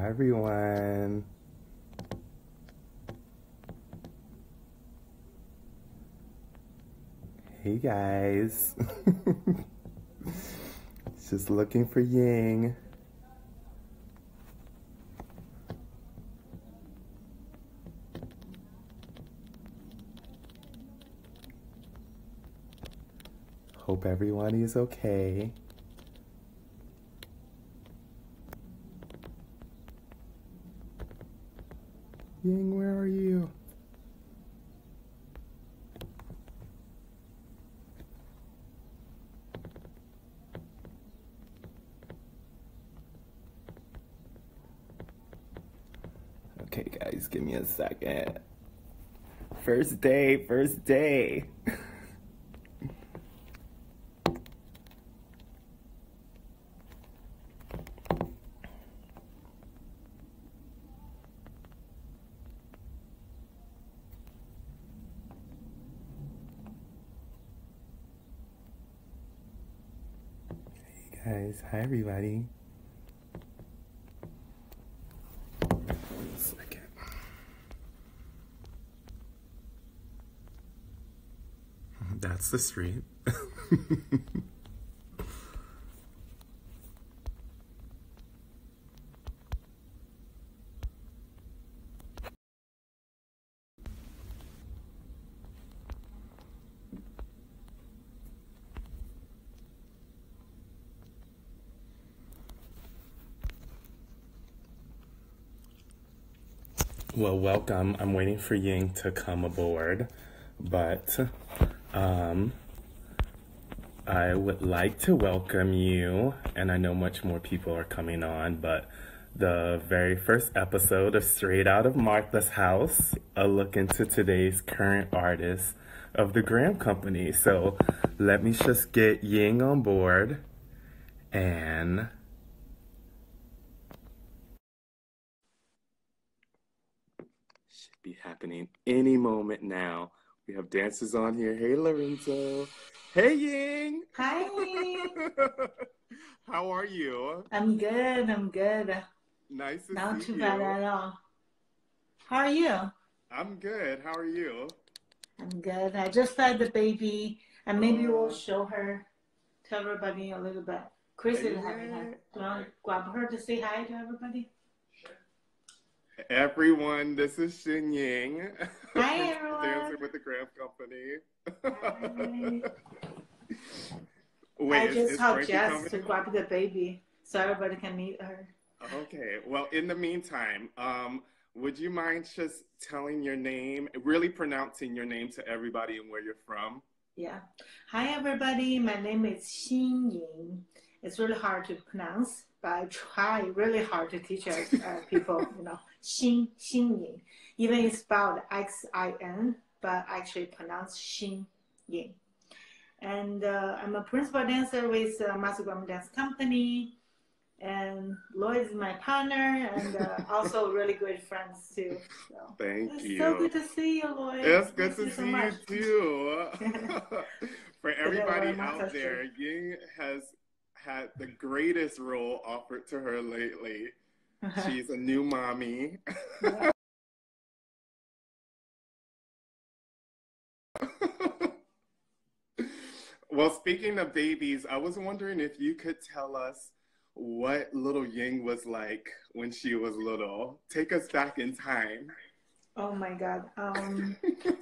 everyone. Hey guys. Just looking for Ying. Hope everyone is okay. Ying, where are you? Okay, guys, give me a second. First day, first day. Guys, hi everybody. One second. That's the street. Well, welcome. I'm waiting for Ying to come aboard, but I would like to welcome you, and I know much more people are coming on, but the very first episode of Straight Out of Martha's House, a look into today's current artists of the Graham Company. So let me just get Ying on board, and should be happening any moment now. We have dancers on here. Hey, Lorenzo. Hey, Ying. Hi. How are you? I'm good. I'm good. Nice to Not see too you. bad at all. How are you? I'm good. How are you? I'm good. I just fed the baby, and maybe we'll show her to everybody a little bit. Chris is having her. Do you want to grab her to say hi to everybody? Everyone, this is Xin Ying. Hi, everyone. Dancer with the Graham Company. Hi. Wait, I just helped Jess coming? to grab the baby so everybody can meet her. Okay. Well, in the meantime, would you mind just telling your name, really pronouncing your name to everybody and where you're from? Yeah. Hi, everybody. My name is Xin Ying. It's really hard to pronounce, but I try really hard to teach people, Xin Ying. Even it's spelled Xin, but actually pronounced Xin Ying. And I'm a principal dancer with Master Graham Dance Company. And Lloyd is my partner, and also really great friends too. So Thank you. It's so good to see you, Lloyd. It's good to see you too. For everybody out there, Ying has had the greatest role offered to her lately. She's a new mommy. Yeah. Well, speaking of babies, I was wondering if you could tell us what little Ying was like when she was little. Take us back in time. Oh my God.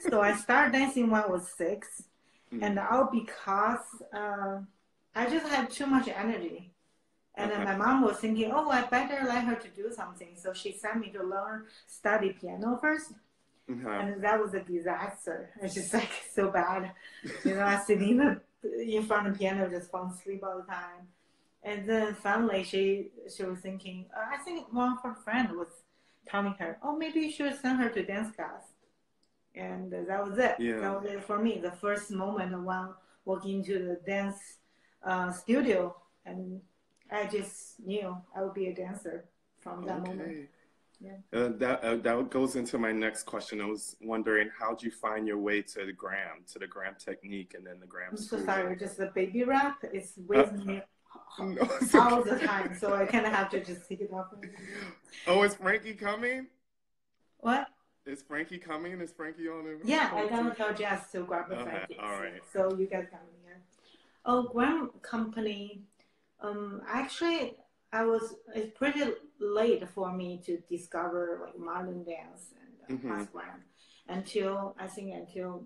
So I started dancing when I was 6. And all because I just had too much energy. And then my mom was thinking, oh, I better let her to do something. So she sent me to study piano first. And that was a disaster. It's just like so bad. I sitting in front of the piano, just falling asleep all the time. And then finally she was thinking, I think one of her friends was telling her, oh, maybe you should send her to dance class. And that was it. Yeah. That was it for me. The first moment when walking into the dance studio, and I just knew I would be a dancer from that moment. Yeah. That goes into my next question. I was wondering, how'd you find your way to the Graham technique, and then the Graham I'm studio? so sorry, just the baby rap is with me No, it's all okay. the time, so I kind of have to just take it off. Oh, is Frankie coming? What? Is Frankie coming? Is Frankie on the Yeah, I phone gotta too? tell Jess to grab the Okay, Frankie. all right. So you guys come here. Oh, Gram company. Actually, it's pretty late for me to discover like modern dance and mass gram until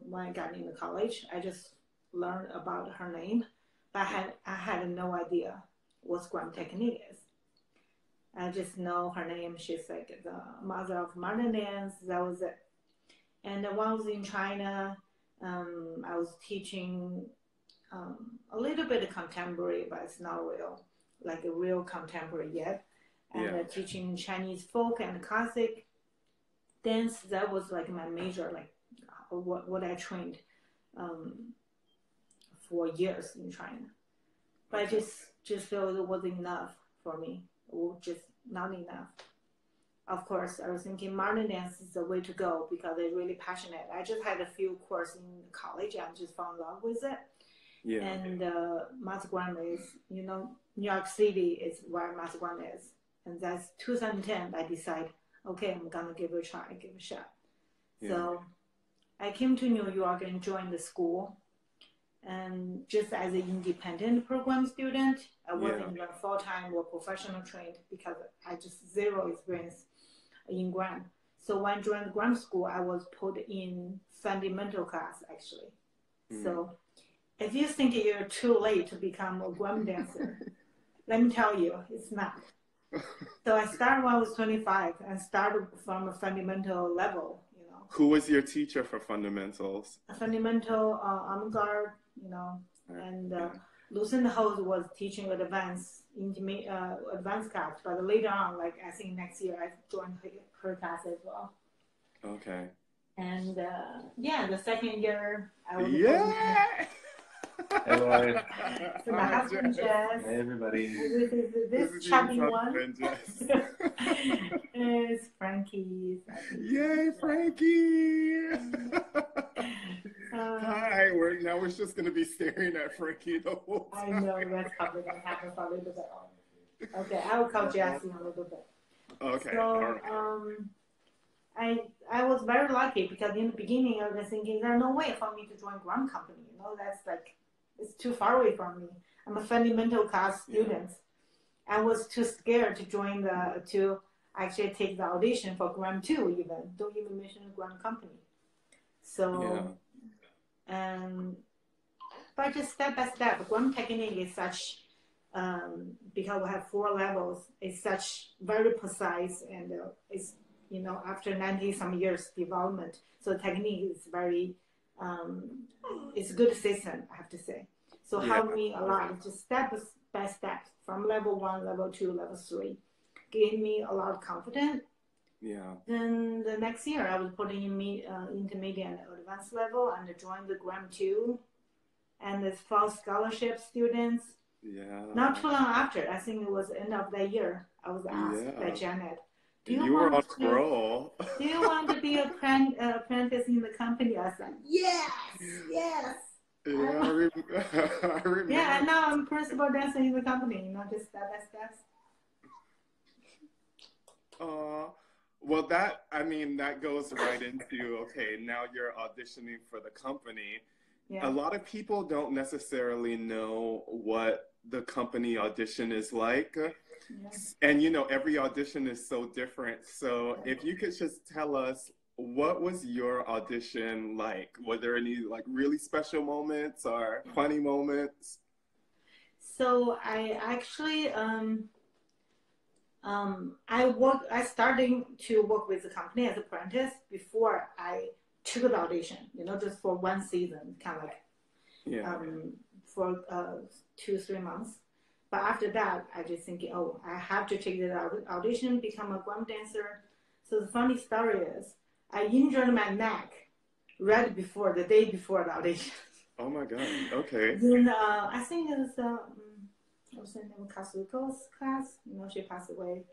when I got into college. I just learned about her name, but I had no idea what gram technique is. I just know her name. She's like the mother of modern dance. That was it. And when I was in China, I was teaching a little bit of contemporary, but it's not real, like a real contemporary yet. And teaching Chinese folk and classic dance. That was like my major, like what I trained for years in China. But I just felt it wasn't enough for me, or just not enough. Of course, I was thinking modern dance is the way to go because they're really passionate. I just had a few courses in college and just fell in love with it. Yeah. And Mass Gram is, New York City is where Mass Gram is. And that's 2010, I decided, okay, I'm going to give it a try, give it a shot. Yeah. So I came to New York and joined the school. And just as an independent program student, I wasn't even full-time or professional trained because I just zero experience in Gram. So when I joined the Gram school, I was put in fundamental class, actually. So if you think you're too late to become a Gram dancer, let me tell you, it's not. So I started when I was 25 and started from a fundamental level, Who was your teacher for fundamentals? A fundamental avant-garde, and Lucinda Hose was teaching advanced class, but later on, like I think next year, I joined her class as well. Okay. And the second year, I was Hey, Lloyd. So my husband, Jess. Hey, everybody. This chubby one is Frankie. Yay, Frankie! Hi, we're just going to be staring at Frankie the whole time. I know, that's probably going to happen for a little bit. Okay, I will call Jesse in a little bit. Okay, so, all right. I was very lucky because in the beginning I was thinking there's no way for me to join Gram company. That's like, it's too far away from me. I'm a fundamental class student. I was too scared to join to actually take the audition for Gram 2 even. Don't even mention the Gram company. So, but just step by step, Gram technique is such, because we have 4 levels, it's such very precise and it's, after 90 some years development. So technique is very, it's a good system, I have to say. So helped me a lot, just step by step, from level 1, level 2, level 3. Gave me a lot of confidence. Yeah. Then the next year, I was put in intermediate and advanced level and joined the Gram 2. And it's for scholarship students. Yeah. Not too long after, I think it was end of that year, I was asked by Janet, you were on a roll. Do you want to be apprentice in the company? I said, yes. Yeah, I remember. Yeah, and now I'm principal dancer in the company, just step by step. Well, that goes right into, okay, now you're auditioning for the company. Yeah. A lot of people don't necessarily know what the company audition is like. Yes. And, every audition is so different. So if you could just tell us, what was your audition like? Were there any really special moments or funny moments? So I actually, I started to work with the company as apprentice before I took the audition, just for 1 season, kind of like, for 2-3 months. But after that, I just thinking, I have to take the audition, become a Gram dancer. So the funny story is, I injured my neck right before, the day before the audition. Oh my God, okay. Then I think it was, what's her name, Kazuko's class, she passed away.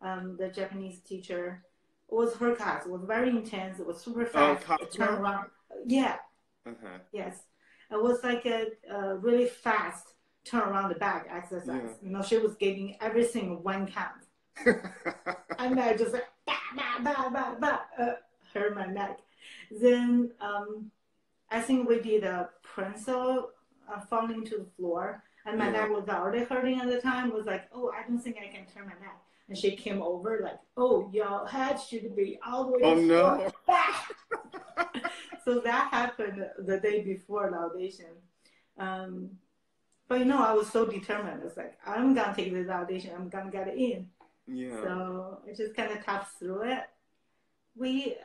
The Japanese teacher, it was her class. It was very intense. It was super fast. Turn around. Yeah. Uh-huh. Yes. It was like a really fast turn around the back exercise. Yeah. You know, she was giving everything one count. And I just like, hurt my neck. Then I think we did a pencil falling to the floor. And my neck was already hurting at the time. Was like, oh, I don't think I can turn my neck. And she came over like, oh, your head should be all the way to the floor. So that happened the day before the audition. But you know, I was so determined. It's like, I'm going to take this audition. I'm going to get it in. Yeah. So I just kind of tapped through it.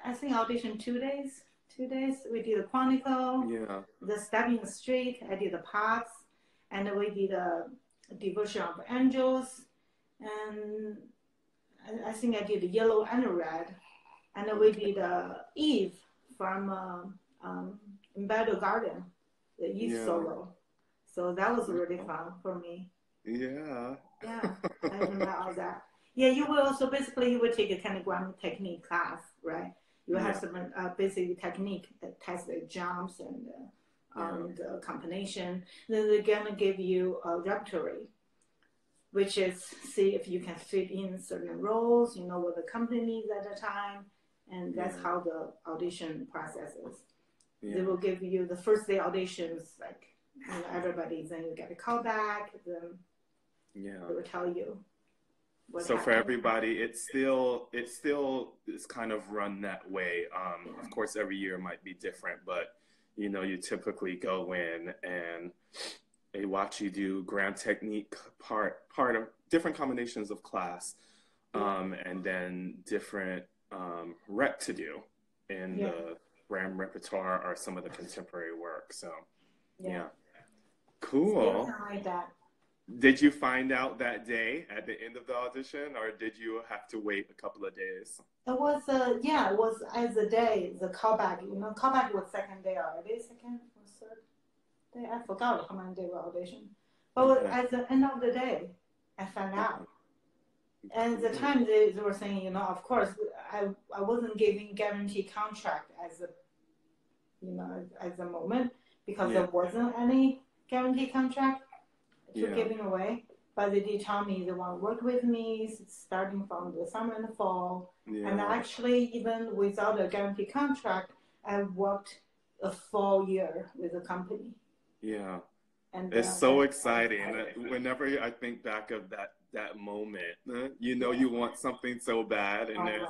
I think auditioned 2 days. 2 days. We did a chronicle. Yeah. The Stepping Street. I did the parts. And we did a Devotion of Angels. And I think I did yellow and red. And then we did Eve from Battle Garden, the Eve solo. So that was really fun for me. Yeah. Yeah, I remember all that. Yeah, you will also basically you will take a kind of grammar technique class, right? You will have some basic technique that test the jumps and the combination. Then they're gonna give you a repertory, which is see if you can fit in certain roles. You know what the company needs at the time, and that's how the audition process is. They will give you the first day auditions, like everybody. Then you get a call back. Then they will tell you. So for everybody, it still is kind of run that way. Of course, every year might be different, but you know, you typically go in and they watch you do grand technique part of different combinations of class, and then different rep to do in the grand repertoire or some of the contemporary work. So cool. So like that. Did you find out that day at the end of the audition, or did you have to wait a couple of days? It was it was as the day, the callback. You know, callback was second day already, second or third day. I forgot how many days were audition. But at the end of the day, I found out. And the time they were saying, you know, of course, I wasn't giving guarantee contract as a moment because there wasn't any guarantee contract to giving away. But they did tell me they want to work with me starting from the summer and the fall. And actually, even without a guarantee contract, I worked a full year with the company. Yeah. And it's so exciting. Whenever I think back of that moment, you know, you want something so bad, and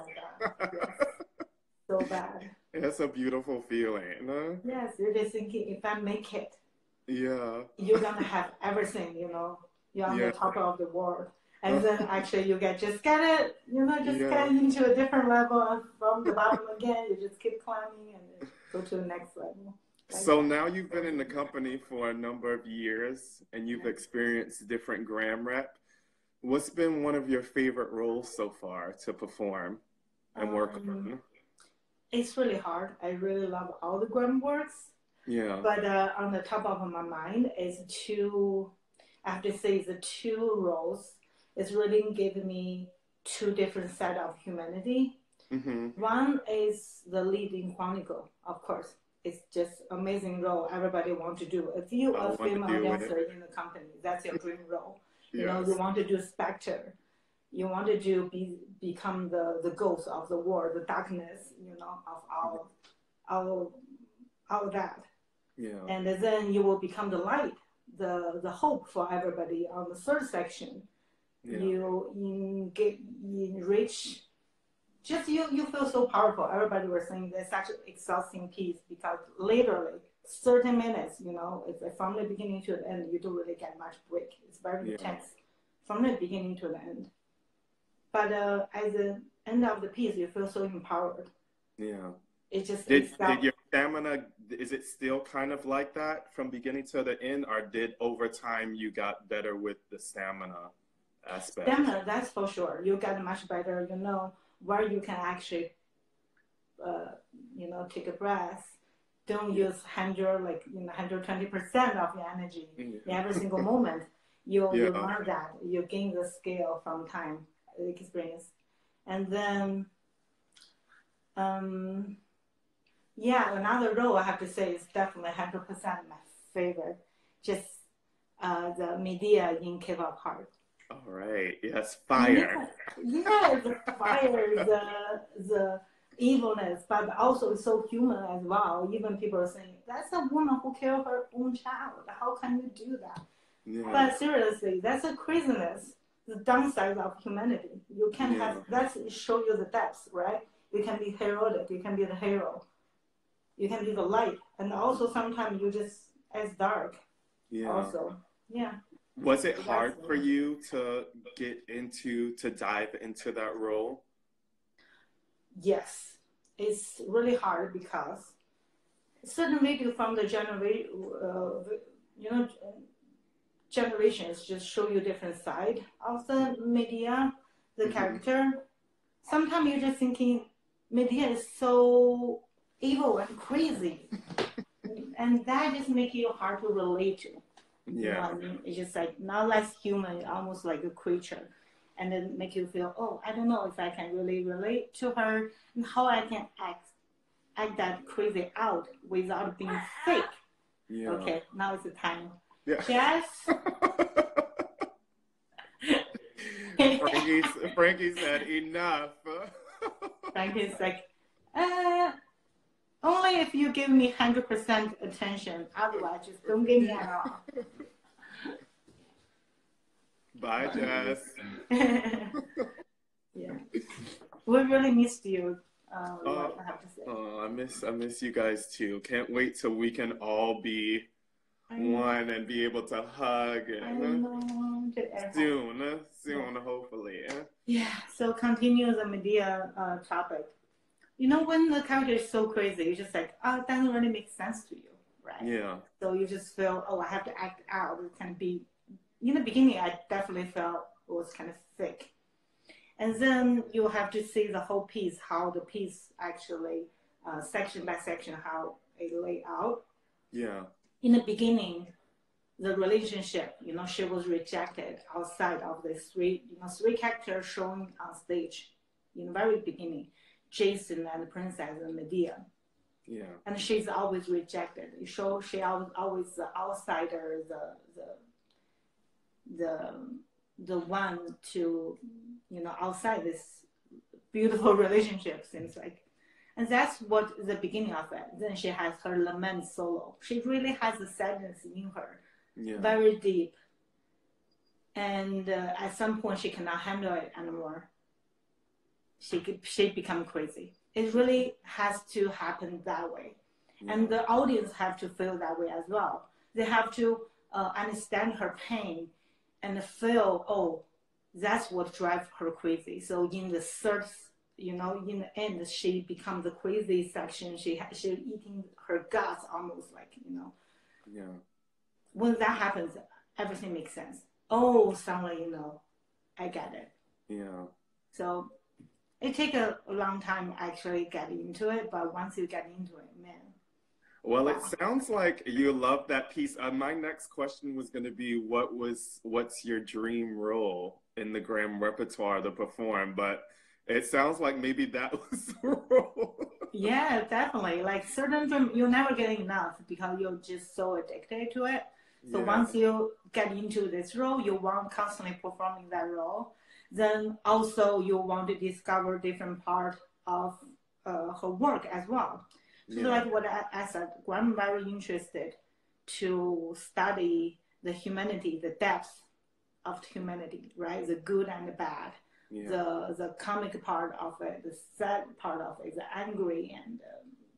so bad. It's a beautiful feeling. Yes, you're just thinking, if I make it, you're gonna have everything. You know, you're on the top of the world, and then actually you get it. You know, just get into a different level, and from the bottom again, you just keep climbing and go to the next level. So now you've been in the company for a number of years, and you've experienced different gram rep. What's been one of your favorite roles so far to perform and work on? It's really hard. I really love all the gram works. Yeah. But on the top of my mind is I have to say the two roles is really giving me two different set of humanity. One is the lead in Chronicle, of course. It's just amazing role everybody wants to do. If you are a female dancer in the company, that's your dream role. You know, you want to do Spectre. You want to do become the ghost of the world, the darkness, you know, of all that. Yeah. And then you will become the light, the hope for everybody on the third section. Yeah. You reach. Just you feel so powerful. Everybody was saying that's such an exhausting piece because literally 30 minutes, you know, it's from the beginning to the end, you don't really get much break. It's very intense from the beginning to the end. But at the end of the piece, you feel so empowered. Yeah. It just did your stamina, is it still kind of like that from beginning to the end, or did over time you got better with the stamina aspect? Stamina, that's for sure. You get much better, you know, where you can actually, you know, take a breath. Don't use 120% of your energy in every single moment. You learn that. You gain the skill from time, experience. And then, another role I have to say is definitely 100% my favorite. Just the media in K-pop part. All right. Yes, fire. Yeah, the fire, the evilness, but also it's so human as well. Even people are saying, that's a woman who killed her own child. How can you do that? Yeah. But seriously, that's a craziness. The downside of humanity. You can have, that show you the depths, right? You can be heroic. You can be the hero. You can be the light. And also sometimes you just as dark. Yeah. Also, yeah. Was it hard for you to dive into that role? Yes, it's really hard because certain video from the generations just show you different side of the media, the character. Sometimes you're just thinking media is so evil and crazy, and that just makes you hard to relate to. Yeah. You know what I mean? It's just like not less human, almost like a creature. And then make you feel, oh, I don't know if I can really relate to her and how I can act that crazy out without being fake. Yeah. Okay, now is the time. Yeah. Yes. Frankie said enough. Frankie's like, only if you give me 100% attention. Otherwise, just don't give me at all. Bye, Jess. Yeah, we really missed you. I have to say. I miss you guys too. Can't wait till we can all be one and be able to hug. Soon, hopefully. Yeah. So continue the media topic. You know, when the character is so crazy, you're just like, oh, it doesn't really make sense to you, right? Yeah. So you just feel, oh, I have to act out. It can be. In the beginning, I definitely felt it was kind of thick. And then you have to see the whole piece, how the piece actually, section by section, how it lay out. Yeah. In the beginning, the relationship, you know, she was rejected outside of the three characters shown on stage in the very beginning, Jason and the princess and Medea. Yeah. And she's always rejected. You show she always the outsider, the one to, you know, outside this beautiful relationship, seems like. And that's what the beginning of it. Then she has her lament solo. She really has a sadness in her, very deep. And at some point, she cannot handle it anymore. She become crazy. It really has to happen that way. Yeah. And the audience have to feel that way as well. They have to understand her pain and feel, oh, that's what drives her crazy. So in the third, you know, in the end, she becomes the crazy section. She's eating her guts almost, like, you know. Yeah. When that happens, everything makes sense. Oh, suddenly, you know, I get it. Yeah. So it takes a long time actually getting into it, but once you get into it, man. Well, it sounds like you love that piece. My next question was going to be, what's your dream role in the Graham repertoire to perform? But it sounds like maybe that was the role. Yeah, definitely. Like certain dream, you'll never get enough because you're just so addicted to it. So once you get into this role, you want constantly performing that role. Then also you want to discover different part of her work as well. So like what I said, I'm very interested to study the humanity, the depth of humanity, right? The good and the bad, the comic part of it, the sad part of it, the angry and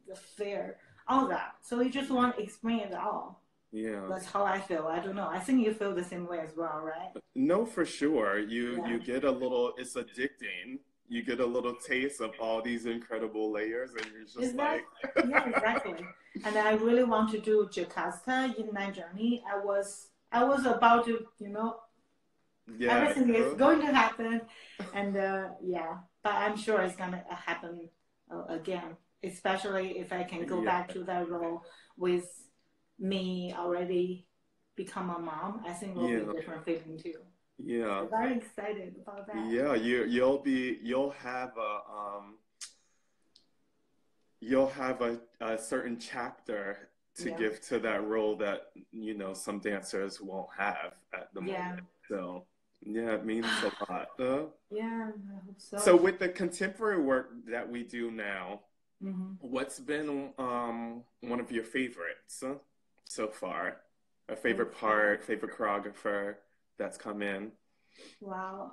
the fear, all that. So you just want to explain it all. Yeah. That's how I feel. I don't know. I think you feel the same way as well, right? No, for sure. You get a little, it's addicting. You get a little taste of all these incredible layers, and you're just like... Yeah, exactly. And I really want to do Jakarta in my journey. I was about to, you know, everything is going to happen. And but I'm sure it's going to happen again, especially if I can go back to that role with me already become a mom. I think it will be a different feeling too. Yeah. I'm very excited about that. Yeah, you'll have a certain chapter to give to that role that, you know, some dancers won't have at the moment. So, yeah, it means a lot. Yeah, I hope so. So with the contemporary work that we do now, what's been one of your favorites so far? A favorite part, favorite choreographer that's come in? Wow.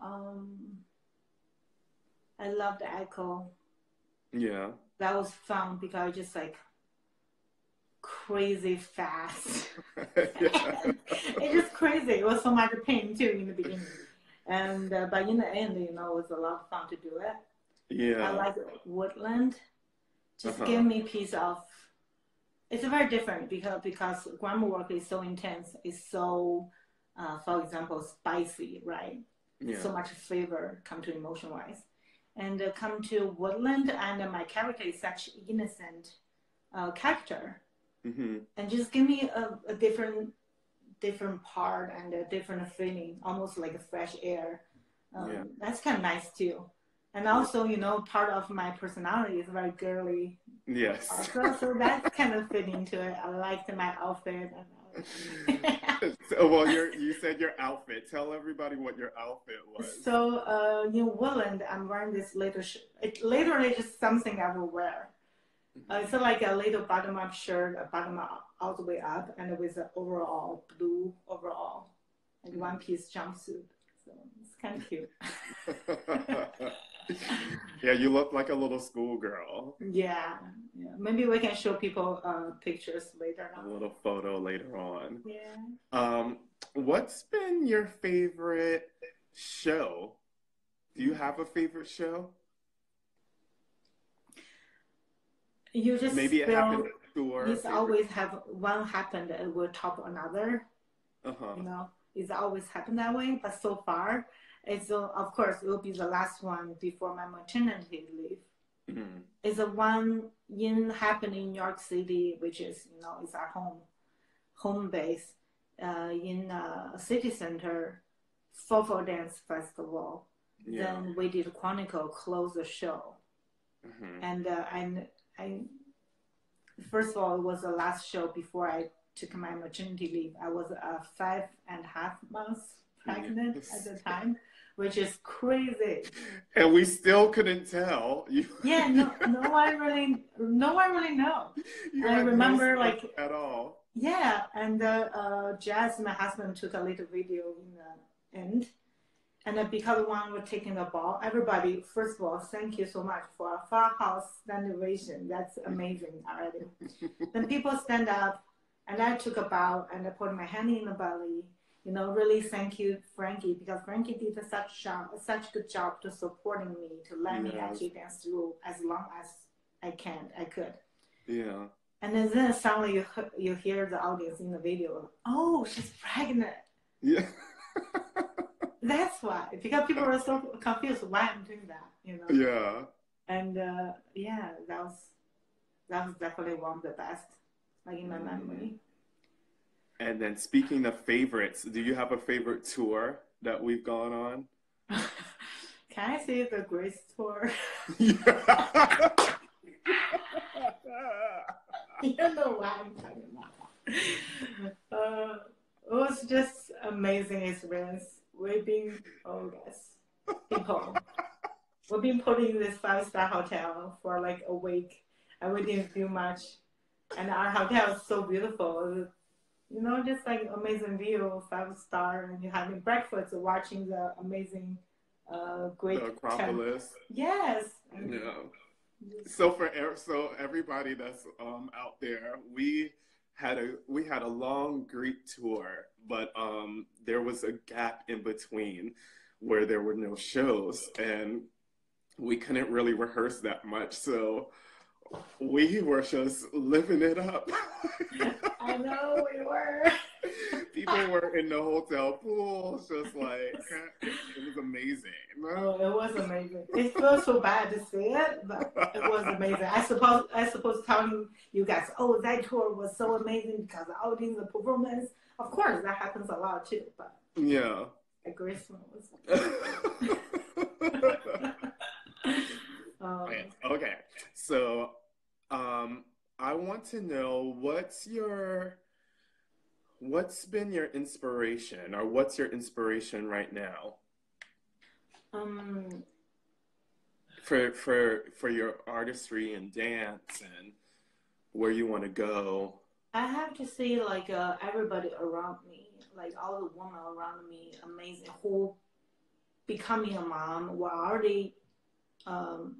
I love the echo. Yeah. That was fun because just like crazy fast. It's just crazy. It was so much pain too in the beginning. And but in the end, you know, it was a lot of fun to do it. Yeah. I like woodland. Just give me piece of. It's very different because grammar work is so intense. It's so, for example, spicy, right? Yeah. So much flavor come to emotion wise, and come to woodland, and my character is such innocent character, and just give me a different part and a different feeling, almost like a fresh air. That's kind of nice too. And also, you know, part of my personality is very girly. Yes. So that's kind of fit into it. I liked my outfit. So, well, you said your outfit. Tell everybody what your outfit was. So, in Woodland, I'm wearing this little It literally just something I will wear. It's like a little bottom-up shirt, a bottom-up all the way up, and with an overall, blue overall, like one-piece jumpsuit. So it's kind of cute. Yeah, you look like a little schoolgirl. Yeah. Maybe we can show people pictures later on. A little photo later on. Yeah. What's been your favorite show? Do you have a favorite show? You just maybe it happened to it's always have one happened and will top another. You know, it's always happened that way. But so far, it's of course it will be the last one before my maternity leave. It's a one happened in New York City, which is, you know, it's our home base in city center Fofo Dance Festival. Then we did Chronicle close the show, and I first of all, it was the last show before I took my maternity leave. I was 5.5 months pregnant at the time, which is crazy. And we still couldn't tell. Yeah, no one really know. I remember like at all. Yeah, and Jazz, my husband, took a little video in the end. And because one was taking the ball, everybody, first of all, thank you so much for a Far House standardization. That's amazing already. Then people stand up, and I took a bow, and I put my hand in the belly. You know, really thank you, Frankie, because Frankie did such good job to supporting me, to let me actually dance through as long as I could. Yeah. And then suddenly you hear the audience in the video, oh, she's pregnant. Yeah. That's why, because people were so confused why I'm doing that, you know. Yeah. And that was definitely one of the best, like in my memory. And then speaking of favorites, do you have a favorite tour that we've gone on? Can I say the Grace tour? Yeah. You know what I'm talking about. It was just amazing experience. We've been, people. We've been put in this 5-star hotel for like a week, and we didn't do much. And our hotel is so beautiful. You know, just like amazing view, 5-star, and you're having breakfast, watching the amazing, great the Acropolis. Yes. Yeah. So everybody that's out there, we had a long Greek tour, but there was a gap in between where there were no shows, and we couldn't really rehearse that much, so we were just living it up. I know we were. People were in the hotel pool, just like, it was amazing. Oh, it was amazing. It feels so bad to say it, but it was amazing. I suppose telling you guys, oh, that tour was so amazing because of all these performance. Of course, that happens a lot too, but yeah. A Grace one was. Okay, so I want to know what's been your inspiration, or what's your inspiration right now Um, for your artistry and dance and where you want to go. I have to say, like, everybody around me, like all the women around me, amazing, who becoming a mom, were already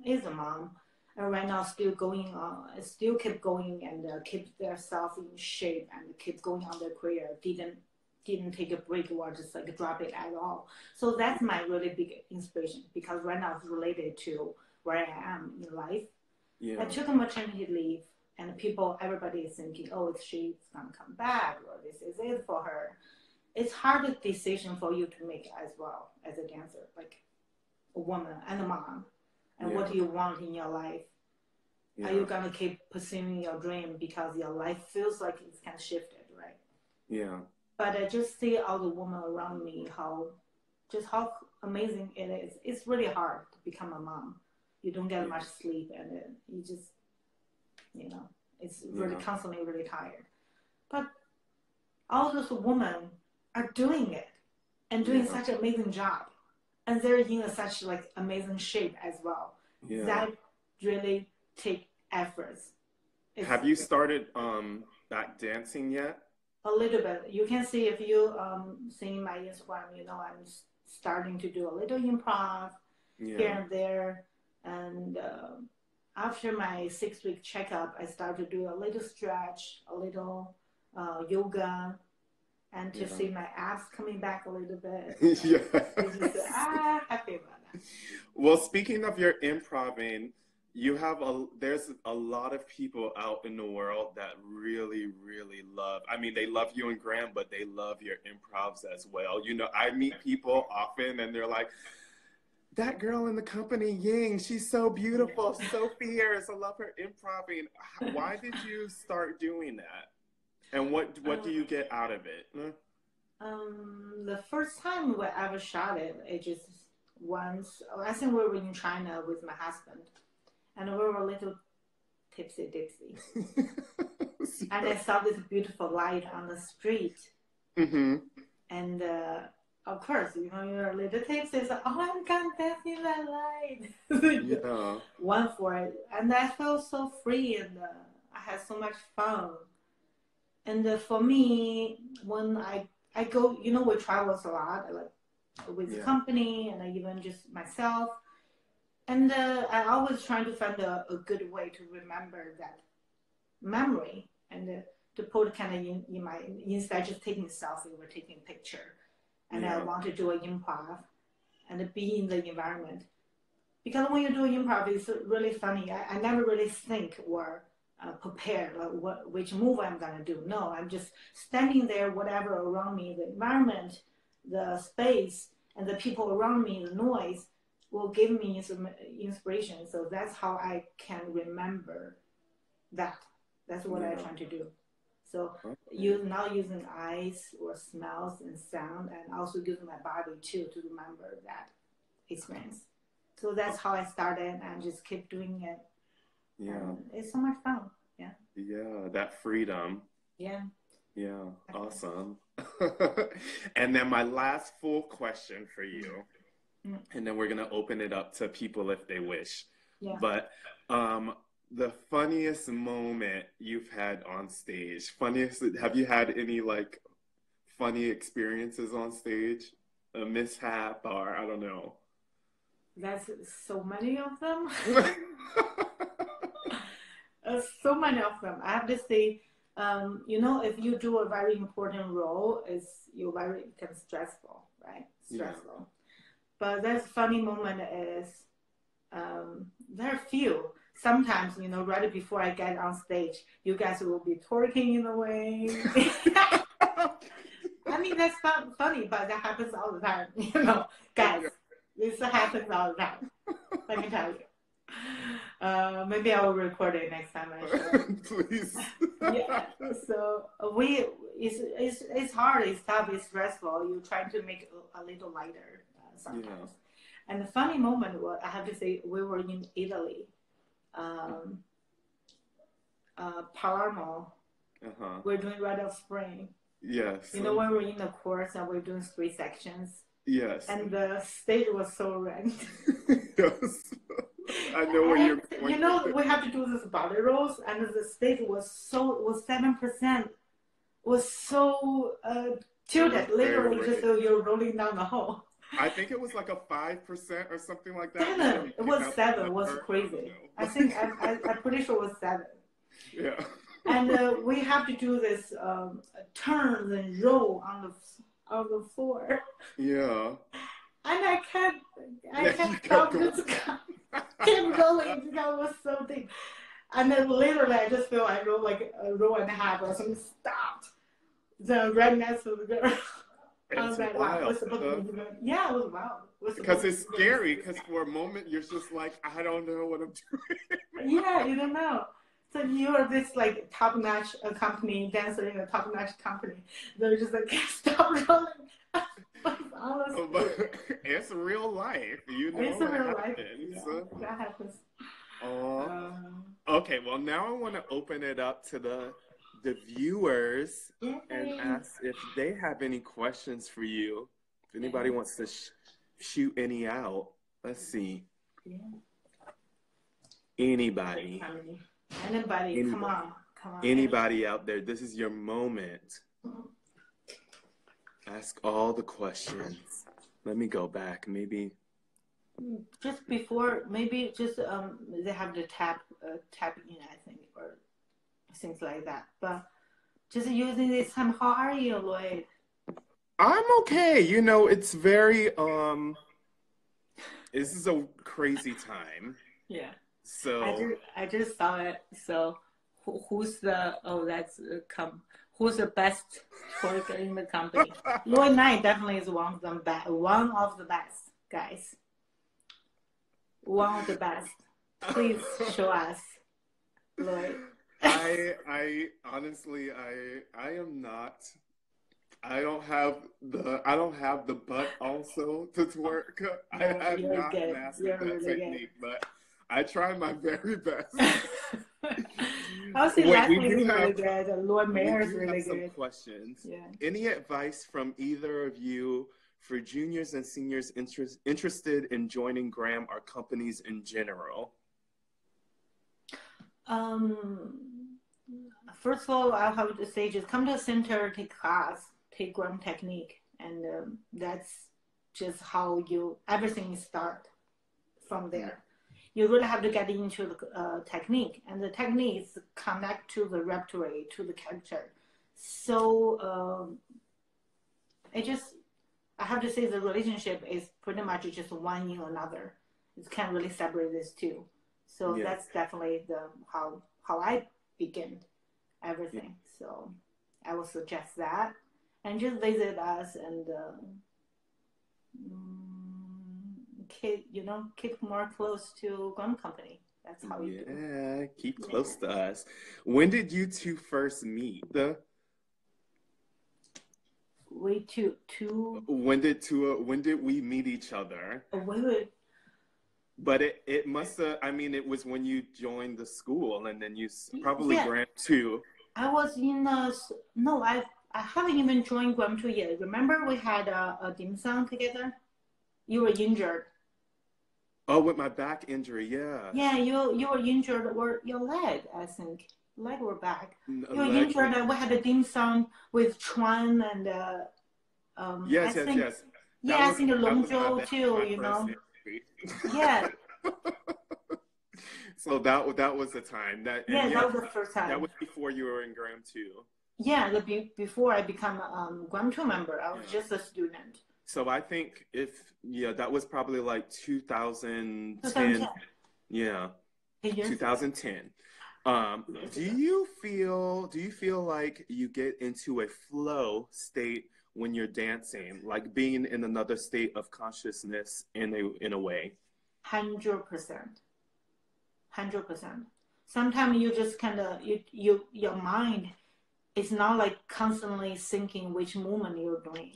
is a mom, and right now still going on, still keep going and keep themselves in shape and keep going on their career. Didn't take a break or just like drop it at all. So that's my really big inspiration, because right now it's related to where I am in life. Yeah. I took a maternity leave, and everybody is thinking, oh, she's gonna come back, or this is it for her. It's hard decision for you to make as well as a dancer, like a woman and a mom. And what do you want in your life? Yeah. Are you gonna keep pursuing your dream because your life feels like it's kind of shifted, right? Yeah. But I just see all the women around me, how amazing it is. It's really hard to become a mom. You don't get much sleep, and you just, it's really constantly really tired. But all those women are doing it and doing such an amazing job, and they're in such like amazing shape as well. Yeah. That really take efforts. Have you started back dancing yet? A little bit. You can see if you see my Instagram, I'm starting to do a little improv here and there. And after my 6-week checkup, I started to do a little stretch, a little yoga, and to see my abs coming back a little bit. It's just, happy about that. Well, speaking of your improving, there's a lot of people out in the world that really, really love. I mean, they love you and Graham, but they love your improvs as well. I meet people often, and they're like, "That girl in the company, Ying, she's so beautiful, so fierce. I love her improving." Why did you start doing that? And what do you get out of it? The first time we ever shot it just once. I think we were in China with my husband. And we were a little tipsy. And I saw this beautiful light on the street. Mm-hmm. And of course, you're a little tipsy. So, I'm gonna dance in that light. Went for it. And I felt so free, and I had so much fun. And for me, when I go, we travel a lot, like with the company, and I even just myself. And I always trying to find a good way to remember that memory, and to put kind of in my, instead of just taking a selfie, we're taking a picture. And I want to do an improv and be in the environment. Because when you do improv, it's really funny. I never really think or prepare which move I'm going to do. No, I'm just standing there, whatever around me, the environment, the space, and the people around me, the noise, will give me some inspiration. So that's how I can remember that. That's what I'm trying to do. So now using eyes or smells and sound, and also using my body too to remember that experience. So that's how I started, and just keep doing it. Yeah. And it's so much fun. Yeah. Yeah, that freedom. Yeah. Yeah, awesome. And then my last full question for you. And then we're going to open it up to people if they wish. Yeah. But the funniest moment you've had on stage, have you had any like funny experiences on stage? A mishap, or I don't know. That's so many of them. So many of them. I have to say, if you do a very important role, you're very kind of stressful, right? Stressful. Yeah. But that funny moment is, there are few. Sometimes, right before I get on stage, you guys will be twerking in a way. I mean, that's funny, but that happens all the time. Guys, this happens all the time. Let me tell you. Maybe I will record it next time I show. Please. Yeah. So it's hard. It's tough. It's stressful. You're trying to make it a little lighter. Sometimes. Yeah. And the funny moment was, I have to say, we were in Italy. Palermo. We're doing Rite of Spring. Yes. You know, when we're in the course and we're doing 3 sections. Yes. And the stage was so red. Yes. I know where you're going. You know, we have to do this body rolls, and the stage was 7%. Was so tilted, literally just so you're rolling down the hole. I think it was like a 5% or something like that. 7. It was 7. It was crazy. I think I'm pretty sure it was 7. Yeah. And we have to do this turns and roll on the floor. Yeah. And I can't stop this guy. Keep rolling because it was so deep. And then literally I just feel I roll like a row and a half or something, stopped. The right next to the girl. I was like, wow, what's supposed to be good? Yeah, it was wild. Because it's scary, because for a moment you're just like, I don't know what I'm doing. Yeah, you don't know. So you're this like top-notch company, dancer in a top-notch company. They're just like, stop rolling. It's real life, you know. It's a real life. Yeah, that happens. Okay, well now I want to open it up to the viewers and ask if they have any questions for you. If anybody wants to shoot any out, let's see. Yeah. Anybody, come on. Anybody out there, this is your moment. Ask all the questions. Let me go back, maybe. Just before, maybe just they have the tap in, I think, or things like that. But just using this time, how are you, Lloyd? I'm okay. You know, it's very this is a crazy time. Yeah. So I just saw it. So who's the who's the best worker in the company? Lloyd Knight definitely is one of them. One of the best guys. One of the best. Please show us, Lloyd. I honestly I am not. I don't have the butt also to twerk. I have not mastered that technique, but I try my very best. Also, Leslie is really good. Lord Mayor is really good. Some questions. Yeah. Any advice from either of you for juniors and seniors interested in joining Graham or companies in general? First of all, I'll have to say just come to the center, take class, take Graham technique, and that's just how everything start from there. You really have to get into the technique, and the techniques connect to the repertoire, to the character. So I have to say the relationship is pretty much just one in another. You can't really separate these two. So that's definitely how I begin everything. So I would suggest that, and just visit us and keep more close to Graham Company. That's how you do. Yeah, keep close to us. When did you two first meet? When did we meet each other? But it must have, I mean, it was when you joined the school, and then you probably Graham too. I was in I haven't even joined Graham 2 yet. Remember we had a dim sum together? You were injured. Oh, with my back injury, yeah. Yeah, you were injured, or your leg, I think. Leg or back. You were injured, and we had a dim sum with Chuan and yes. Yeah, I think Longzhou too, you know. Yeah. So that was the time. That was the first time. That was before you were in Graham 2. Yeah, before I become a Graham 2 member, I was just a student. So I think that was probably like 2010. Yeah, 2010. Do you feel like you get into a flow state when you're dancing, like being in another state of consciousness in a way? 100%. Sometimes you just kind of your mind is not like constantly thinking which movement you're doing.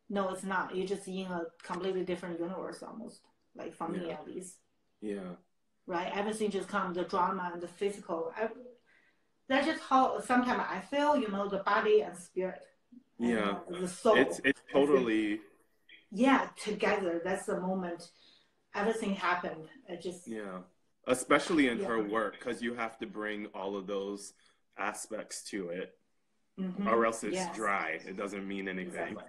No, it's not. You're just in a completely different universe almost. Like for me at least. Yeah. Right? Everything just comes, the drama and the physical. that's just how sometimes I feel, the body and spirit and Yeah. the soul. It's totally. Yeah, together. That's the moment everything happened. It just. Yeah. Especially in Yeah. her work, because you have to bring all of those aspects to it, Mm-hmm. or else it's Yes. dry. It doesn't mean anything. Exactly.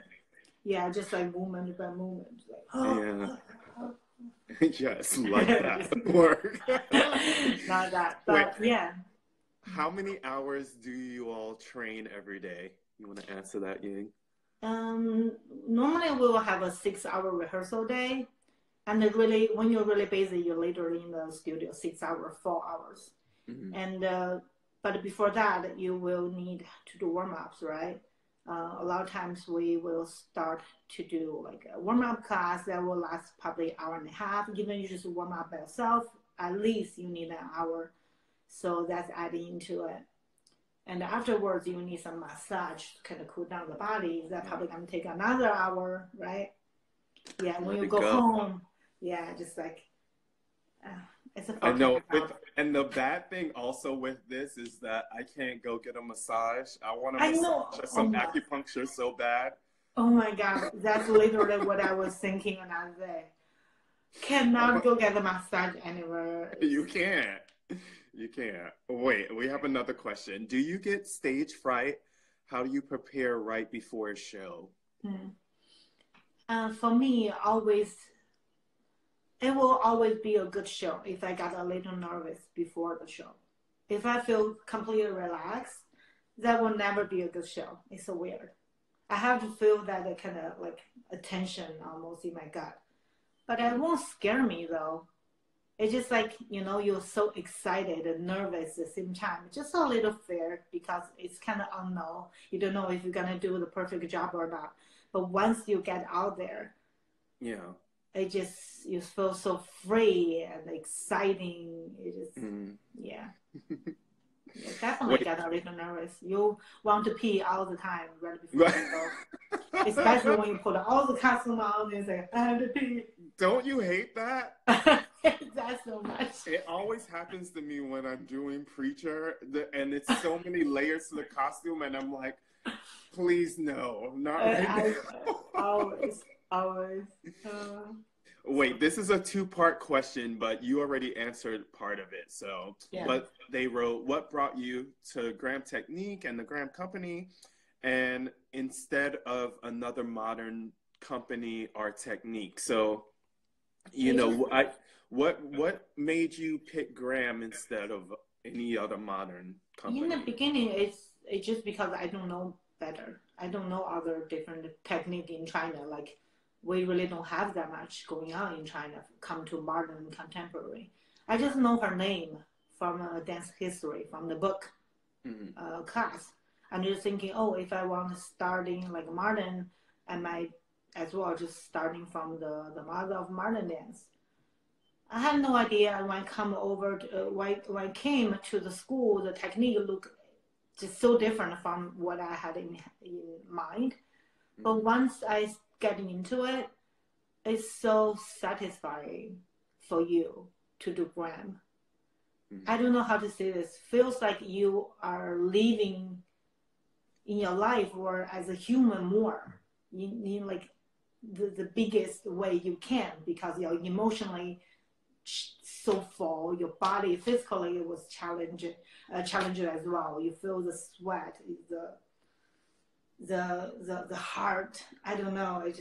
Yeah, just like moment by moment. Yeah. Yes, like that. Work. Not that, but Wait, yeah. how many hours do you all train every day? You want to answer that, Ying? Normally we will have a 6-hour rehearsal day. And really, when you're really busy, you're literally in the studio 6 hours, 4 hours. Mm-hmm. And but before that, you will need to do warm-ups, right? A lot of times we will start to do like a warm-up class that will last probably an hour and a half. Even you just warm up by yourself, at least you need an hour. So that's adding into it. And afterwards, you need some massage to kind of cool down the body. That's probably going to take another hour, right? Yeah, when you go home, yeah, just like, it's a I know. And the bad thing also with this is that I can't go get a massage. I want a massage, some acupuncture so bad. Oh my God, that's literally what I was thinking another day. Cannot go get a massage anywhere. You can't. You can't. Wait, we have another question. Do you get stage fright? How do you prepare right before a show? For me, it will always be a good show if I got a little nervous before the show. If I feel completely relaxed, that will never be a good show. It's so weird. I have to feel that kind of like a tension almost in my gut. But it won't scare me though. It's just like, you're so excited and nervous at the same time. Just a little fear because it's kind of unknown. You don't know if you're going to do the perfect job or not. But once you get out there, yeah, you feel so free and exciting. It just, yeah. You definitely get a little nervous. You want to pee all the time right before you go. Especially when you put all the costume on and say, I have to pee. Don't you hate that? That's so much. It always happens to me when I'm doing Preacher, and it's so many layers to the costume, and I'm like, please no, not right now. Always. Wait, this is a two-part question, but you already answered part of it. So, yeah. But they wrote, what brought you to Graham Technique and the Graham Company, and instead of another modern company or technique? So, what made you pick Graham instead of any other modern company? In the beginning, it's just because I don't know better. I don't know other different technique in China. Like, we really don't have that much going on in China, come to modern contemporary. I just know her name from dance history, from the book class. I'm just thinking, if I want to starting like modern, I might as well just starting from the mother of modern dance. I had no idea when I come over when I came to the school, the technique looked just so different from what I had in mind. But once I getting into it, it's so satisfying for you to do Graham. I don't know how to say this. Feels like you are living in your life or as a human more in like the biggest way you can, because you're emotionally so full. Your body physically was challenged as well. You feel the sweat, the heart. I don't know. It's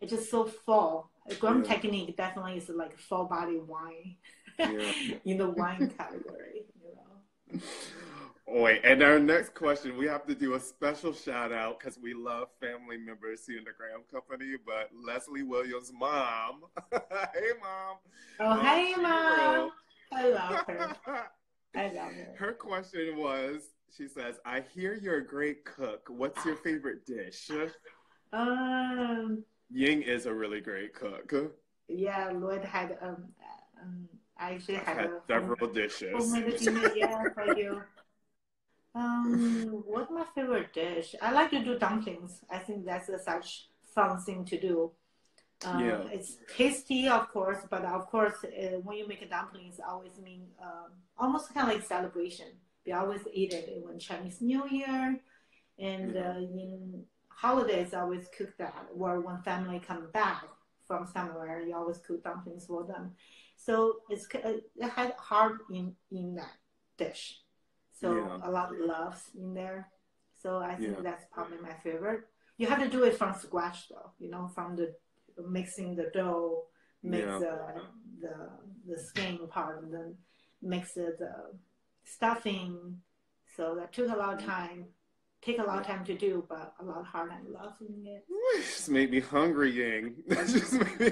just so full. Graham technique definitely is like full body wine in the wine category. Wait, and our next question, we have to do a special shout out because we love family members here in the Graham Company, but Leslie Williams' mom. Hey, Mom. Oh, hey, Mom. I love her. I love her. Her question was, she says, I hear you're a great cook. What's your favorite dish? Ying is a really great cook. Yeah, Lloyd had, I actually had several dishes. For you. What's my favorite dish? I like to do dumplings. I think that's such fun thing to do. It's tasty, of course, but of course, when you make a dumplings, always mean almost kind of like celebration. We always eat it when Chinese New Year, and in holidays, I always cook that. Or when family come back from somewhere, you always cook dumplings for them. So it had heart in that dish. So a lot of loves in there. So I think that's probably my favorite. You have to do it from scratch though, from the mixing the dough, mix the skin part, and then mix the stuffing. So that took a lot of time. Take a lot of time to do, but a lot of heart and love in it. Just made me hungry, Ying. That just made me...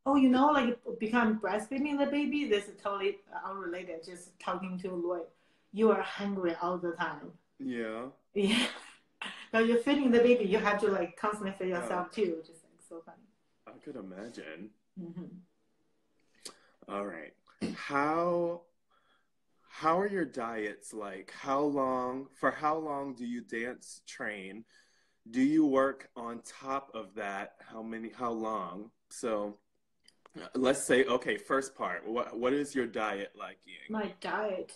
Oh, like become breastfeeding the baby. This is totally unrelated. Just talking to Lloyd, you are hungry all the time. Yeah. Yeah. Now you're feeding the baby, you have to like constantly feed yourself too. Just like so funny. I could imagine. Mm-hmm. All right. How are your diets like? For how long do you dance train? Do you work on top of that? How long? So let's say, okay, first part. What is your diet like, Ying? My diet,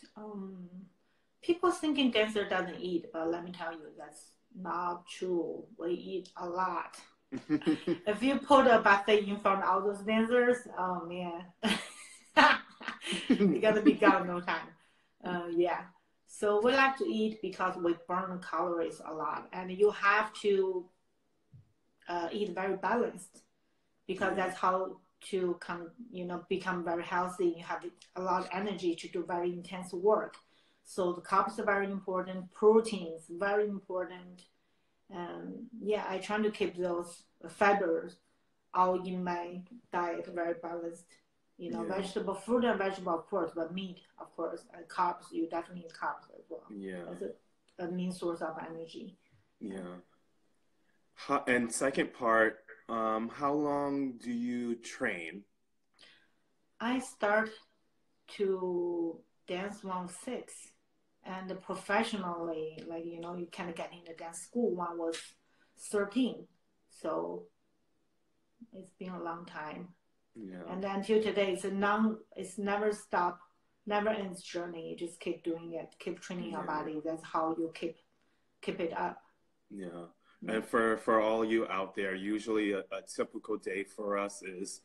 people thinking dancer doesn't eat, but let me tell you, that's not true. We eat a lot. If you put a buffet in front of all those dancers, oh man, you're gonna be gone in no time. Yeah. So we like to eat because we burn calories a lot, and you have to eat very balanced because that's how to become very healthy. You have a lot of energy to do very intense work. So the carbs are very important, proteins very important. I try to keep those fibers all in my diet very balanced. Vegetable, fruit and vegetable, of course, but meat, of course, and carbs, you definitely need carbs as well. Yeah. That's a main source of energy. Yeah. And second part, how long do you train? I start to dance when I was 6, and professionally, you kind of get into dance school when I was 13. So it's been a long time. Yeah. And until today, it's never stop, never ends journey. You just keep doing it, keep training your body. That's how you keep it up. Yeah. And for all you out there, usually a typical day for us is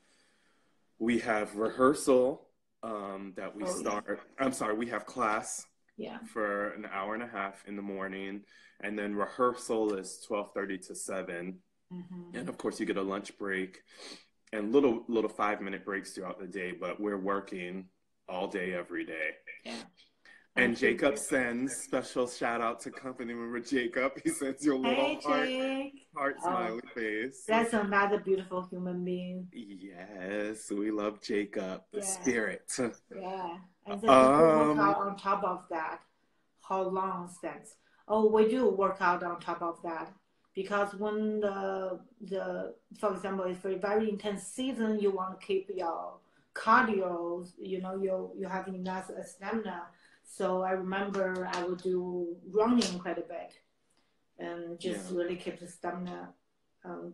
we have rehearsal that we start. I'm sorry, we have class for an hour and a half in the morning, and then rehearsal is 12:30 to 7. Mm-hmm. And of course, you get a lunch break and little 5-minute breaks throughout the day, but we're working all day, every day. Yeah. And Jacob sends special shout out to company member Jacob. He sends you a little heart smiley face. That's another beautiful human being. Yes, we love Jacob, the spirit. Yeah. And then work out on top of that. How long since? Oh, we do work out on top of that. Because when for example, if a very intense season, you want to keep your cardio, you have enough stamina. So I remember I would do running quite a bit and just really keep the stamina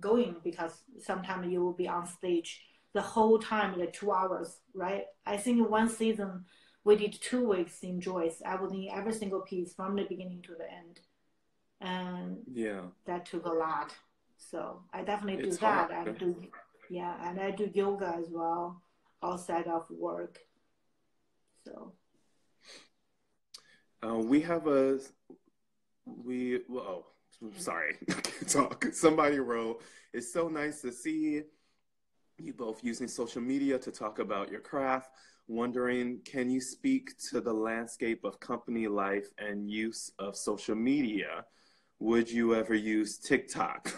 going, because sometimes you will be on stage the whole time, like 2 hours, right? I think one season we did 2 weeks in Joyce. I was in every single piece from the beginning to the end. And that took a lot. So I definitely do that. And I do yoga as well outside of work. So sorry, I can't talk. Somebody wrote, it's so nice to see you both using social media to talk about your craft. Wondering, can you speak to the landscape of company life and use of social media? Would you ever use TikTok?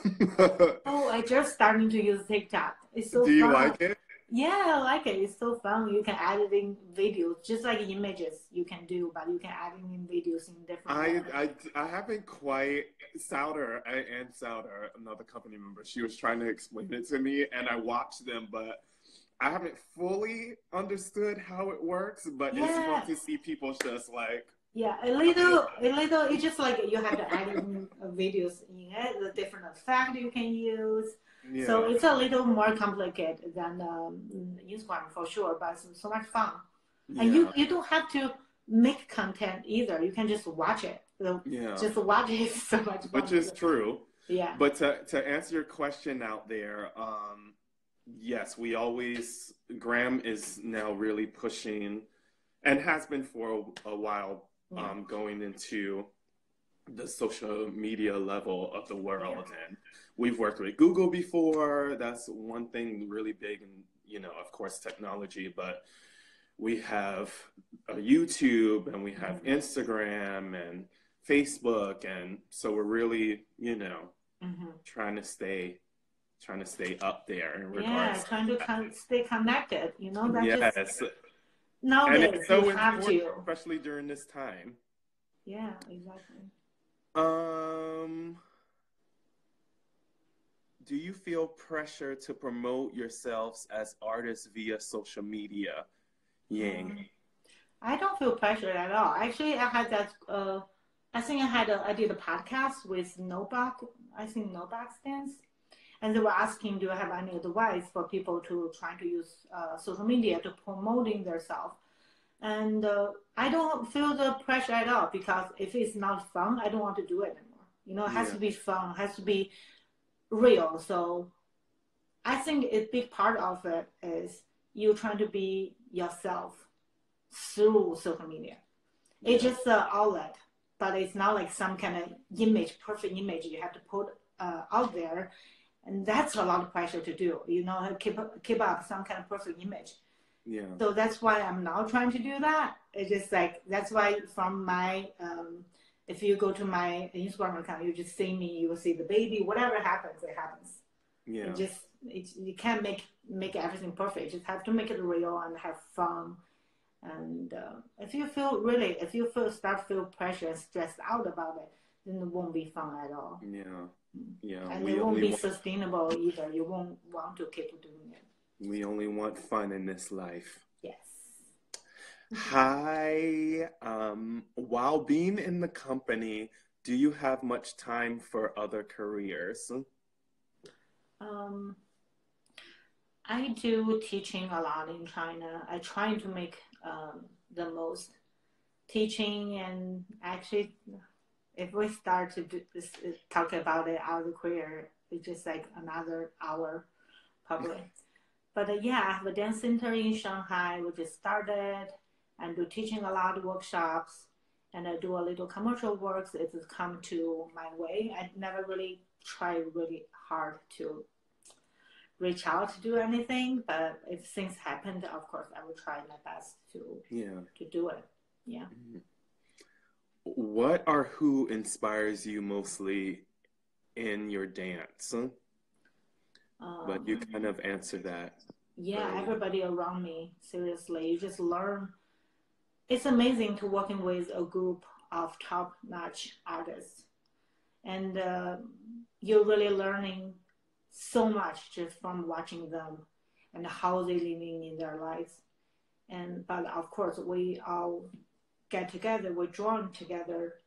I just starting to use TikTok. It's so fun. Do you like it? Yeah, I like it. It's so fun. You can add it in videos, just like images you can do, but you can add it in videos in different ways. I haven't quite, Souder, another company member, she was trying to explain it to me, and I watched them, but I haven't fully understood how it works, but it's fun to see people just like... Yeah, a little, it's just like you have to add in videos in it, the different effect you can use. Yeah. So it's a little more complicated than Instagram for sure, but it's so much fun. Yeah. And you don't have to make content either. You can just watch it. Just watch it is so much fun. Which is true. Yeah. But to answer your question out there, yes, Graham is now really pushing, and has been for a while, going into the social media level of the world. And we've worked with Google before. That's one thing really big, and of course, technology. But we have YouTube, and we have Instagram and Facebook, and so we're really, trying to stay up there in regards. Yeah, trying to stay connected. That yes. just nowadays and it's so you have important, to, especially during this time. Yeah, exactly. Do you feel pressure to promote yourselves as artists via social media, Ying? I don't feel pressured at all. Actually, I had that. I did a podcast with Novak. I think Novak stands, and they were asking, "Do I have any advice for people to try to use social media to promoting themselves?" And I don't feel the pressure at all, because if it's not fun, I don't want to do it anymore. It has to be fun, it has to be real. So I think a big part of it is you trying to be yourself through social media. It's just an outlet, but it's not like some kind of perfect image you have to put out there. And that's a lot of pressure to do, keep up some kind of perfect image. Yeah. So that's why I'm now trying to do that. It's just like, that's why from my, if you go to my Instagram account, you just see me, you will see the baby, whatever happens, it happens. Yeah. You can't make everything perfect. You just have to make it real and have fun. And if you start to feel pressure and stressed out about it, then it won't be fun at all. Yeah. And it won't be sustainable either. You won't want to keep doing it. We only want fun in this life. Yes. Hi. While being in the company, do you have much time for other careers? I do teaching a lot in China. I try to make the most teaching, and actually, if we start to talk about it out of the career, it's just like another hour, probably. But I have a dance center in Shanghai, which just started, and do teaching a lot of workshops, and I do a little commercial works if it's come to my way. I never really try really hard to reach out to do anything, but if things happen, of course, I will try my best to do it. Yeah. What or who inspires you mostly in your dance? But you kind of answered that. Yeah, everybody around me, seriously. You just learn. It's amazing to working with a group of top-notch artists. And you're really learning so much just from watching them and how they're living in their lives. But of course, we all get together, we're drawn together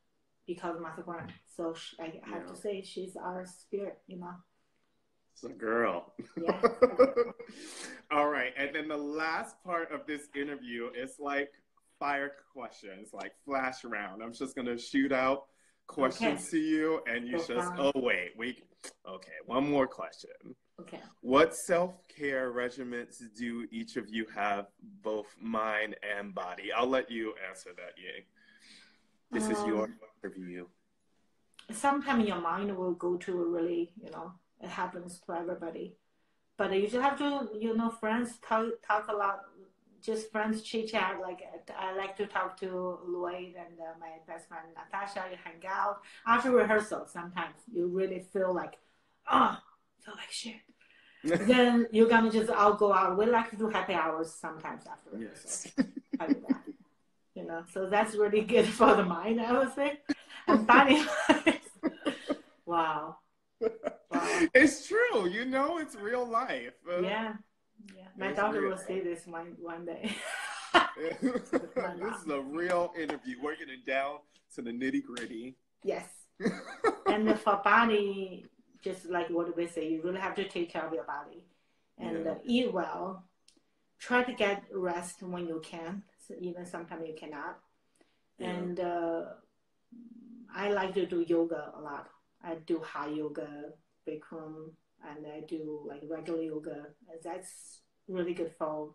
because of Martha Grant. So I have to say, she's our spirit, It's a girl. Yeah. All right. And then the last part of this interview is like fire questions, like flash round. I'm just going to shoot out questions to you, and you okay, one more question. Okay. What self-care regimens do each of you have, both mind and body? I'll let you answer that, Ying. This is your interview. Sometimes your mind will go to really, it happens to everybody. But you just have to, friends talk a lot, just friends chit-chat. Like, I like to talk to Lloyd and my best friend Natasha. You hang out. After rehearsal, sometimes you really feel like, feel like shit. Then you're going to just all go out. We like to do happy hours sometimes after rehearsal. Yes. So that's really good for the mind, I would say. And body, wow. It's true, it's real life. Yeah. My daughter will say this one day. This is a real interview. We're getting down to the nitty gritty. Yes. And for body, just like what we say, you really have to take care of your body and eat well. Try to get rest when you can, so even sometimes you cannot. Yeah. And I like to do yoga a lot. I do hot yoga, Bikram, and I do like regular yoga. And that's really good for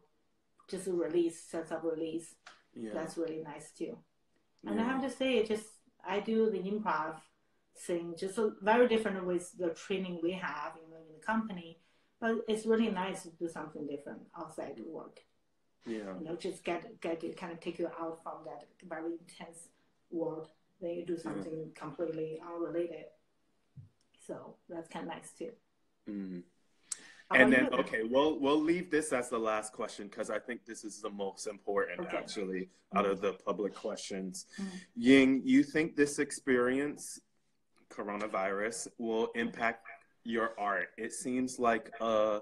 just a release, sense of release. Yeah. That's really nice too. And I Yeah. have to say, I do the improv thing, just very different with the training we have in the company. But it's really nice to do something different outside work. Yeah. Just get to kind of take you out from that very intense world. Then you do something completely unrelated. So that's kind of nice too. Mm. How And about then, you? okay, we'll leave this as the last question because I think this is the most important, Okay. actually, out of the public questions. Mm. Ying, you think this experience, coronavirus, will impact your art? It seems like a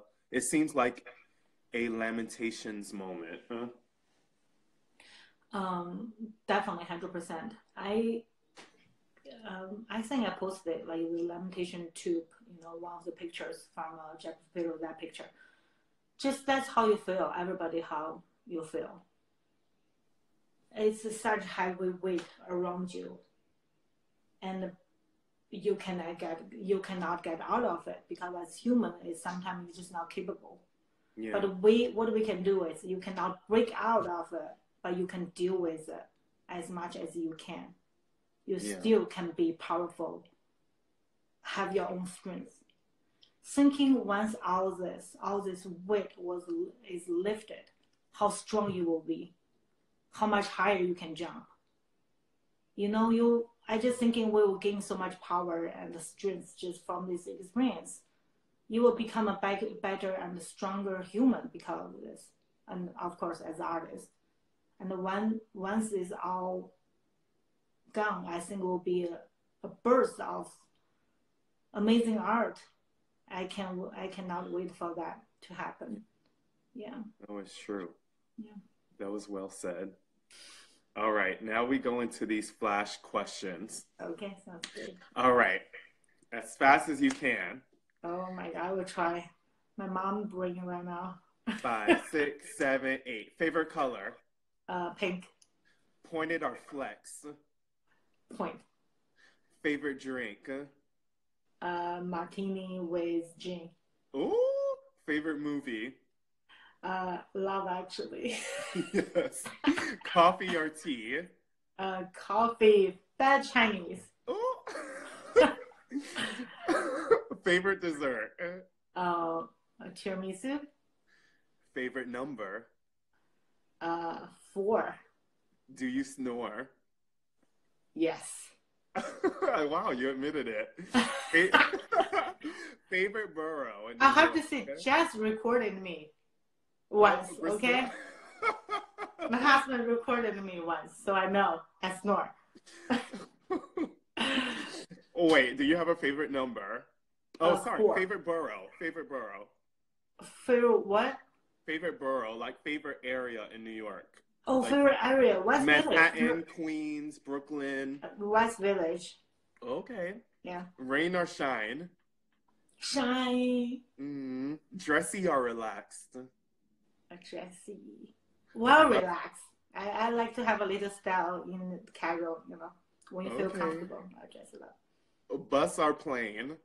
Lamentations moment. Huh? Definitely 100%. I think I posted it, like the lamentation tube, one of the pictures from Jeff Pillow, that picture. Just that's how you feel, everybody how you feel. It's such heavy weight around you, and you cannot get out of it because as human, is sometimes you're just not capable. Yeah. But what we can do is you cannot break out of it, but you can deal with it as much as you can. You still can be powerful, have your own strength. Thinking once all this weight is lifted, how strong you will be, how much higher you can jump. I just thinking we will gain so much power and strength just from this experience. You will become a better and stronger human because of this, and of course as artists. And once it's all gone, I think it will be a burst of amazing art. I cannot wait for that to happen. Yeah. That was true. Yeah. That was well said. All right, now we go into these flash questions. Okay, sounds good. All right, as fast as you can. Oh my God, I will try. My mom brain right now. 5, 6, 7, 8. Favorite color? Pink. Pointed or flex? Point. Favorite drink? Martini with gin. Ooh, favorite movie? Love Actually. Yes. Coffee or tea? Coffee. Bad Chinese. Ooh. Favorite dessert? Tiramisu. Favorite number? 4. Do you snore? Yes. Wow, you admitted it. Favorite borough? I have to say, Jess recorded me once, okay? My husband recorded me once, so I know I snore. Oh, wait, do you have a favorite number? Oh, sorry, 4. Favorite borough. Favorite borough. Favorite what? Favorite borough, like favorite area in New York. Oh, like favorite area, West Manhattan, Village. Queens, Brooklyn. West Village. Okay. Yeah. Rain or shine? Shine. Dressy or relaxed? Dressy. Well, relaxed. I like to have a little style in casual, when you feel comfortable. I dress it up. Bus or plane?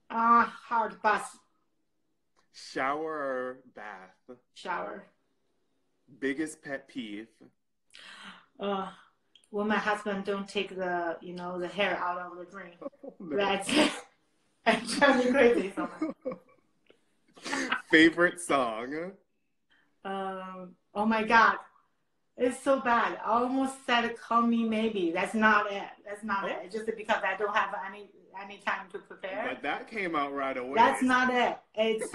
Hard bus. Shower or bath? Shower. Biggest pet peeve? When my husband don't take the hair out of the drink. Oh, no. That's drives me crazy sometimes. Favorite song? Oh my God. It's so bad. I almost said "Call Me Maybe." That's not it. That's not it. It's just because I don't have any time to prepare. But that came out right away. That's not it. It's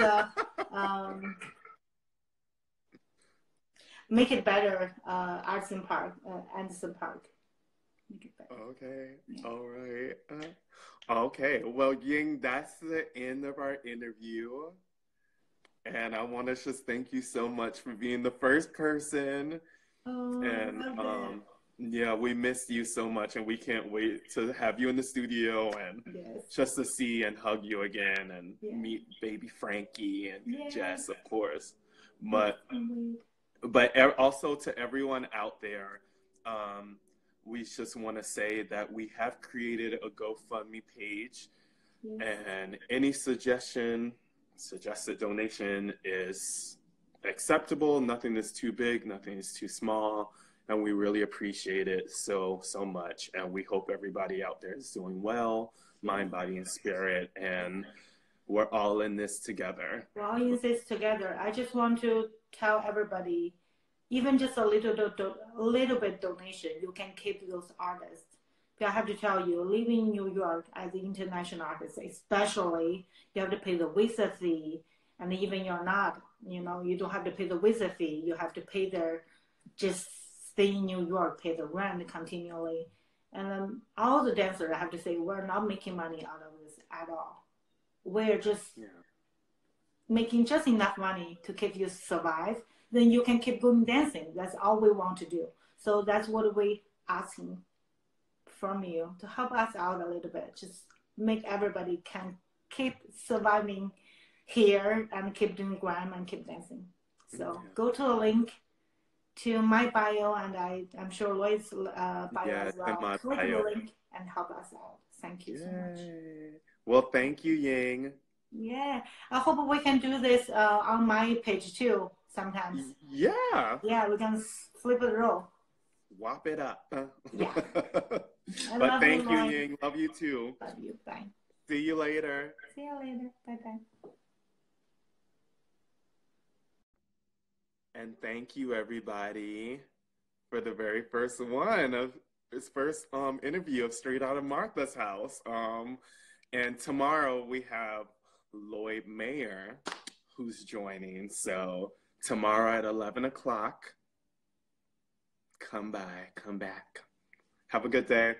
Make It Better. Anderson Park. Anderson Park. Make It Better. Okay. Yeah. All right. Okay. Well, Ying, that's the end of our interview. And I want to just thank you so much for being the first person. And yeah, we missed you so much, and we can't wait to have you in the studio and just to see and hug you again and meet baby Frankie and Jess, of course. But also to everyone out there, we just want to say that we have created a GoFundMe page, and any suggested donation is acceptable. Nothing is too big, nothing is too small, and we really appreciate it so much. And we hope everybody out there is doing well, mind, body, and spirit, and we're all in this together. We're all in this together. I just want to tell everybody, even just a little bit donation, you can keep those artists. But I have to tell you, living in New York as an international artist, especially, you have to pay the visa fee, and even you're not, you don't have to pay the visa fee. You have to pay just stay in New York, pay the rent continually. And all the dancers, I have to say, we're not making money out of this at all. We're just making just enough money to keep you survive. Then you can keep going dancing. That's all we want to do. So that's what we're asking from you, to help us out a little bit. Just make everybody can keep surviving here and keep doing grime and keep dancing. So go to the link to my bio, and I'm sure Lloyd's bio as well. Click the link and help us out. Thank you so much. Well, thank you, Ying. Yeah, I hope we can do this on my page too sometimes. Yeah. Yeah, we can flip the role. Whop it up. Yeah. But thank you, Ying. Love you too. Love you. Bye. See you later. See you later. Bye-bye. And thank you, everybody, for the very first one of this first interview of Straight Out of Martha's House. And tomorrow we have Lloyd Mayer, who's joining. So tomorrow at 11 o'clock, come by, come back. Have a good day.